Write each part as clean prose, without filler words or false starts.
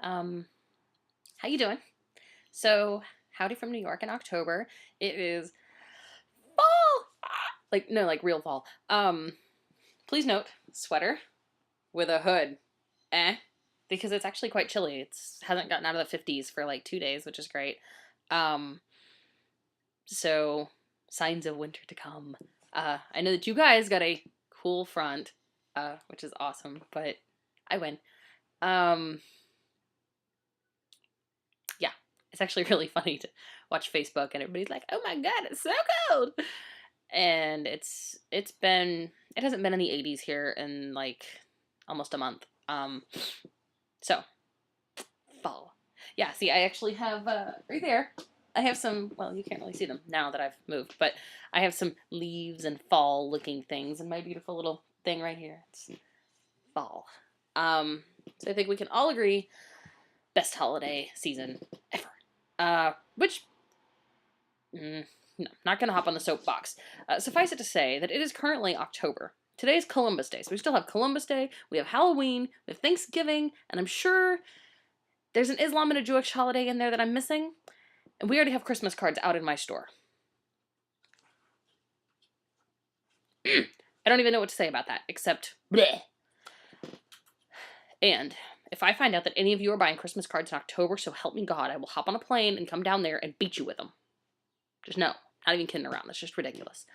Um, how you doing? So, howdy from New York in October. It is fall. Like no, like real fall. Please note, sweater with a hood. Eh, because it's actually quite chilly. It's hasn't gotten out of the 50s for like 2 days, which is great. Um, so signs of winter to come. I know that you guys got a cool front, which is awesome, but I win. Um, yeah, it's actually really funny to watch Facebook and everybody's like, "Oh my god, it's so cold," and it hasn't been in the 80s here in like almost a month. So fall. Yeah, see, I actually have right there. I have some. Well, you can't really see them now that I've moved, but I have some leaves and fall-looking things in my beautiful little thing right here. It's fall. So I think we can all agree best holiday season ever. Which, no, not gonna hop on the soapbox. Suffice it to say that it is currently October. Today's Columbus Day, so we still have Columbus Day, we have Halloween, we have Thanksgiving, and I'm sure there's an Islam and a Jewish holiday in there that I'm missing. And we already have Christmas cards out in my store. I don't even know what to say about that, except bleh. And if I find out that any of you are buying Christmas cards in October, so help me God, I will hop on a plane and come down there and beat you with them. Just no, not even kidding around. That's just ridiculous.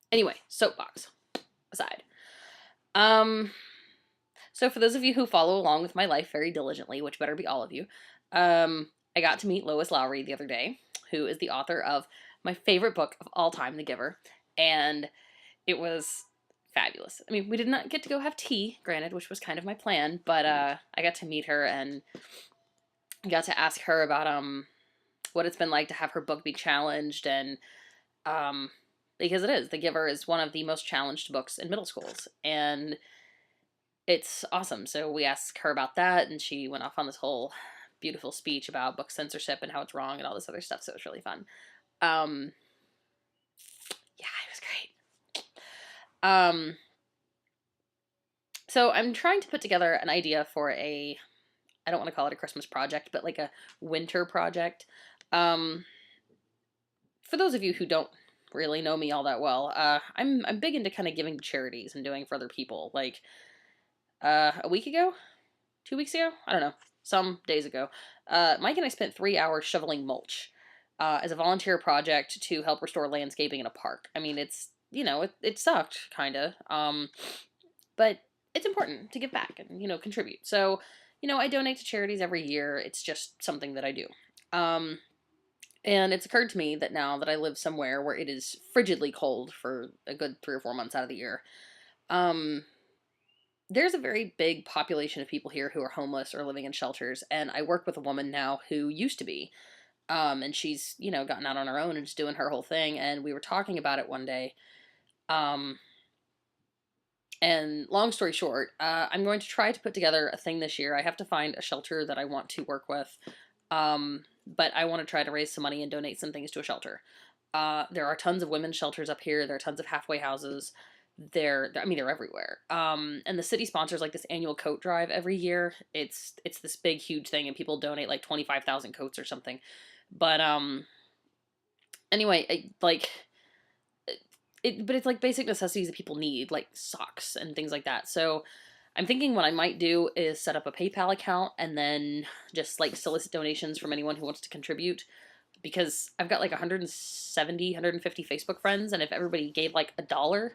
Anyway, soapbox aside. So for those of you who follow along with my life very diligently, which better be all of you, I got to meet Lois Lowry the other day, who is the author of my favorite book of all time, The Giver, and it was fabulous. I mean, we did not get to go have tea, granted, which was kind of my plan, but I got to meet her and got to ask her about what it's been like to have her book be challenged, and because it is, The Giver is one of the most challenged books in middle schools, and it's awesome. So we asked her about that, and she went off on this whole beautiful speech about book censorship and how it's wrong and all this other stuff. So it was really fun. Um, yeah, it was great. So I'm trying to put together an idea for I don't want to call it a Christmas project, but like a winter project. Um, for those of you who don't really know me all that well, I'm big into kind of giving to charities and doing for other people. Like a week ago, 2 weeks ago, I don't know, some days ago, Mike and I spent 3 hours shoveling mulch as a volunteer project to help restore landscaping in a park. I mean, it sucked, kind of, but it's important to give back and, contribute. So, I donate to charities every year. It's just something that I do. And it's occurred to me that now that I live somewhere where it is frigidly cold for a good 3 or 4 months out of the year, um, there's a very big population of people here who are homeless or living in shelters, and I work with a woman now who used to be, and she's, gotten out on her own and just doing her whole thing, and we were talking about it one day, um, and long story short, I'm going to try to put together a thing this year. I have to find a shelter that I want to work with, but I want to try to raise some money and donate some things to a shelter. There are tons of women's shelters up here. There are tons of halfway houses. I mean, they're everywhere. And the city sponsors like this annual coat drive every year. It's this big, huge thing, and people donate like 25,000 coats or something. But anyway, but it's like basic necessities that people need, like socks and things like that. So I'm thinking what I might do is set up a PayPal account and then just like solicit donations from anyone who wants to contribute, because I've got like 170, 150 Facebook friends, and if everybody gave like $1,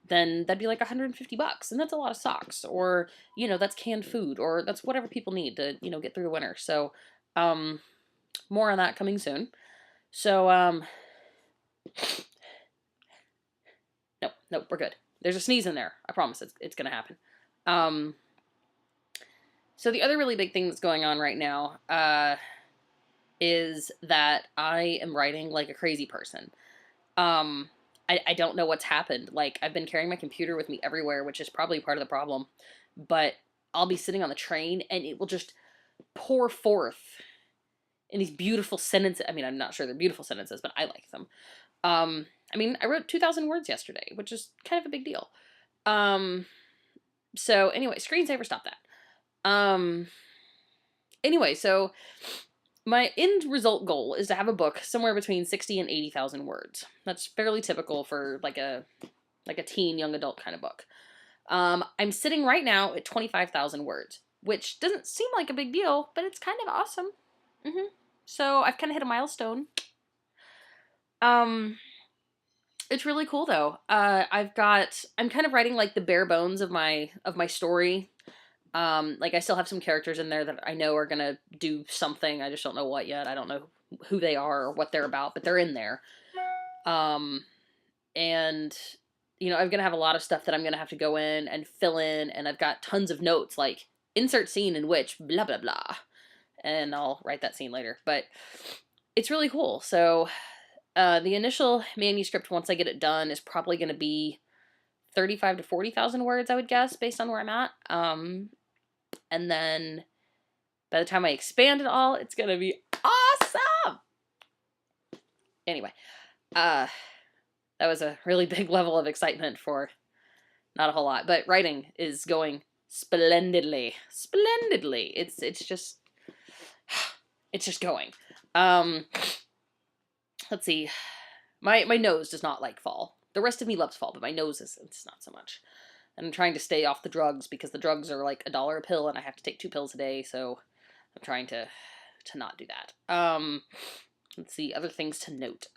then that'd be like $150, and that's a lot of socks, or that's canned food, or that's whatever people need to get through the winter. So more on that coming soon. So nope, we're good. There's a sneeze in there. I promise it's gonna happen. So the other really big thing that's going on right now is that I am writing like a crazy person. I don't know what's happened. Like, I've been carrying my computer with me everywhere, which is probably part of the problem. But I'll be sitting on the train, and it will just pour forth in these beautiful sentences. I mean, I'm not sure they're beautiful sentences, but I like them. I mean, I wrote 2,000 words yesterday, which is kind of a big deal. So anyway, screensaver, stop that. Um, anyway, so my end result goal is to have a book somewhere between 60 and 80,000 words. That's fairly typical for like a teen young adult kind of book. I'm sitting right now at 25,000 words, which doesn't seem like a big deal, but it's kind of awesome. So I've kind of hit a milestone. It's really cool though. I'm kind of writing like the bare bones of my story. Like I still have some characters in there that I know are gonna do something. I just don't know what yet. I don't know who they are or what they're about, but they're in there. And I'm gonna have a lot of stuff that I'm gonna have to go in and fill in, and I've got tons of notes like insert scene in which blah blah blah, and I'll write that scene later. But it's really cool. So the initial manuscript, once I get it done, is probably gonna be 35 to 40,000 words, I would guess, based on where I'm at. And then by the time I expand it all, it's gonna be awesome. Anyway, that was a really big level of excitement for not a whole lot, but writing is going splendidly. It's just going. Let's see. My nose does not like fall. The rest of me loves fall, but my nose it's not so much. And I'm trying to stay off the drugs because the drugs are like $1 a pill and I have to take 2 pills a day, so I'm trying to not do that. Let's see, other things to note.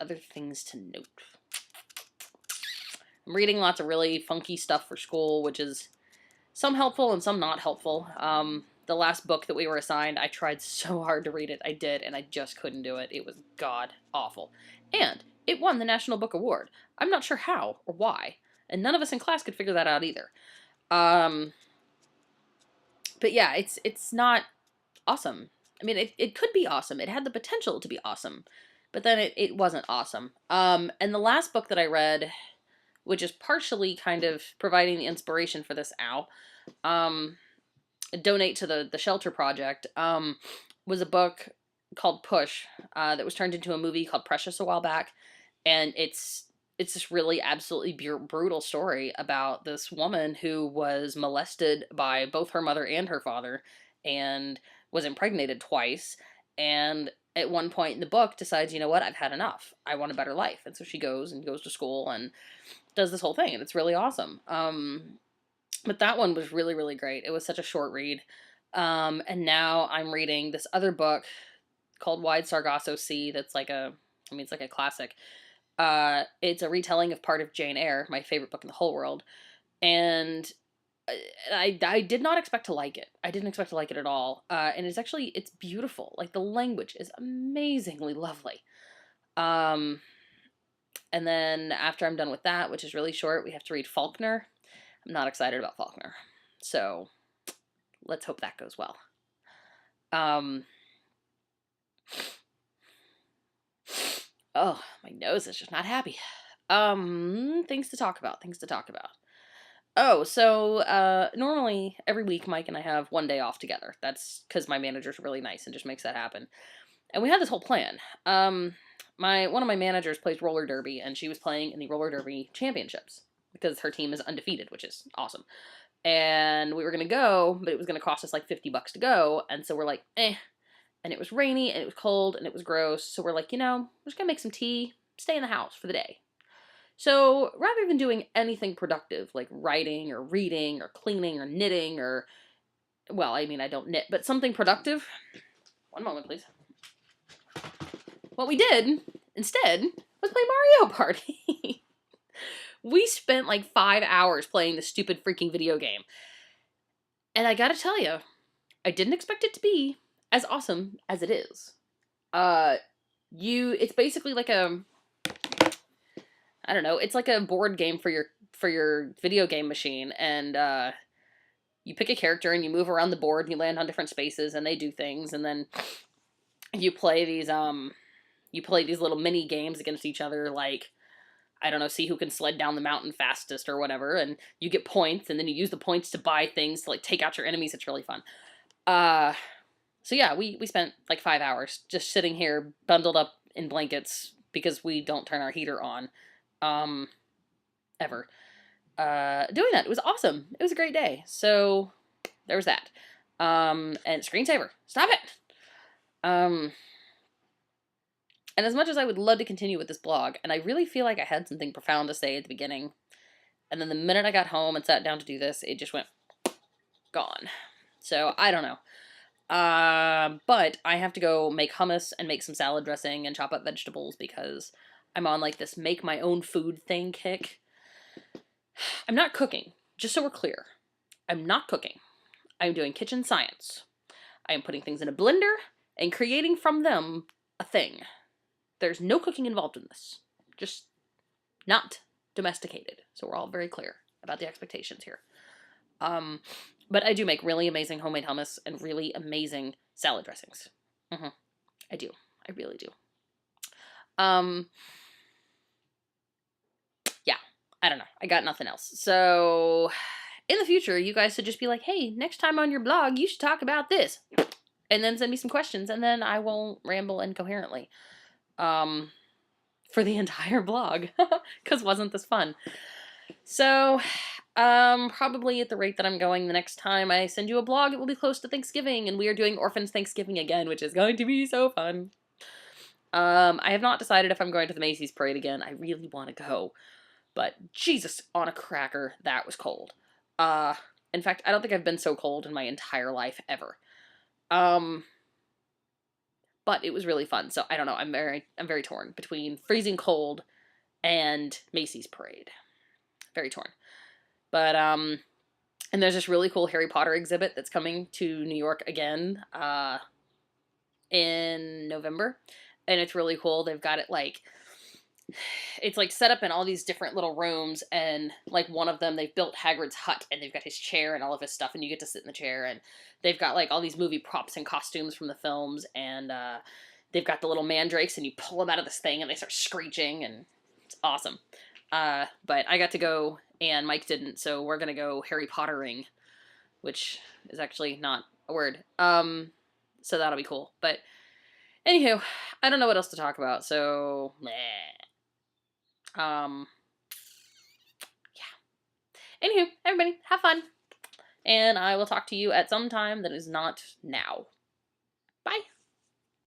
I'm reading lots of really funky stuff for school, which is some helpful and some not helpful. The last book that we were assigned, I tried so hard to read it. I did, and I just couldn't do it. It was god awful. And it won the National Book Award. I'm not sure how or why, and none of us in class could figure that out either. But yeah, it's not awesome. I mean, it could be awesome. It had the potential to be awesome, but then it wasn't awesome. And the last book that I read, which is partially kind of providing the inspiration for this donate to the shelter project, was a book called Push, that was turned into a movie called Precious a while back, and it's this really absolutely brutal story about this woman who was molested by both her mother and her father, and was impregnated twice, and at one point in the book decides, you know what, I've had enough. I want a better life. And so she goes to school and does this whole thing, and it's really awesome. But that one was really, really great. It was such a short read. And now I'm reading this other book called Wide Sargasso Sea that's like it's like a classic. It's a retelling of part of Jane Eyre, my favorite book in the whole world. And I did not expect to like it. I didn't expect to like it at all. And it's beautiful. Like, the language is amazingly lovely. And then after I'm done with that, which is really short, we have to read Faulkner. I'm not excited about Faulkner. So let's hope that goes well. Oh, my nose is just not happy. Things to talk about. Oh, so normally every week Mike and I have one day off together. That's because my manager's really nice and just makes that happen. And we had this whole plan. One of my managers plays roller derby, and she was playing in the roller derby championships because her team is undefeated, which is awesome. And we were gonna go, but it was gonna cost us like $50 to go, and so we're like, eh. And it was rainy, and it was cold, and it was gross, so we're like, we're just gonna make some tea, stay in the house for the day. So rather than doing anything productive, like writing or reading or cleaning or knitting or, well, I mean, I don't knit, but something productive. One moment, please. What we did instead was play Mario Party. We spent like 5 hours playing this stupid freaking video game. And I gotta tell you, I didn't expect it to be as awesome as it is. It's basically like I don't know, it's like a board game for your video game machine, and you pick a character and you move around the board and you land on different spaces and they do things, and then you play these little mini games against each other, like, I don't know, see who can sled down the mountain fastest or whatever, and you get points, and then you use the points to buy things to like take out your enemies. It's really fun. So yeah, we spent like 5 hours just sitting here bundled up in blankets because we don't turn our heater on. Ever. Doing that. It was awesome. It was a great day. So there was that. And screensaver. Stop it! And as much as I would love to continue with this blog, and I really feel like I had something profound to say at the beginning, and then the minute I got home and sat down to do this, it just went gone. So, I don't know. But I have to go make hummus and make some salad dressing and chop up vegetables because I'm on like this make my own food thing kick. I'm not cooking, just so we're clear. I'm not cooking. I'm doing kitchen science. I am putting things in a blender and creating from them a thing. There's no cooking involved in this. Just not domesticated. So we're all very clear about the expectations here. But I do make really amazing homemade hummus and really amazing salad dressings. I do. I really do. Yeah, I don't know. I got nothing else. So in the future, you guys should just be like, hey, next time on your blog, you should talk about this. And then send me some questions, and then I won't ramble incoherently. For the entire blog. Because wasn't this fun? So, probably at the rate that I'm going, the next time I send you a blog, it will be close to Thanksgiving, and we are doing Orphans Thanksgiving again, which is going to be so fun. I have not decided if I'm going to the Macy's parade again. I really want to go. But Jesus on a cracker, that was cold. In fact, I don't think I've been so cold in my entire life ever. But it was really fun. So I don't know. I'm very torn between freezing cold and Macy's parade. Very torn. But and there's this really cool Harry Potter exhibit that's coming to New York again in November, and it's really cool. They've got it like it's like set up in all these different little rooms, and like one of them they've built Hagrid's hut, and they've got his chair and all of his stuff, and you get to sit in the chair, and they've got like all these movie props and costumes from the films, and they've got the little mandrakes, and you pull them out of this thing, and they start screeching, and it's awesome. But I got to go, and Mike didn't, so we're gonna go Harry Pottering, which is actually not a word. So that'll be cool. But anywho, I don't know what else to talk about, so meh. Yeah. Anywho, everybody, have fun. And I will talk to you at some time that is not now. Bye.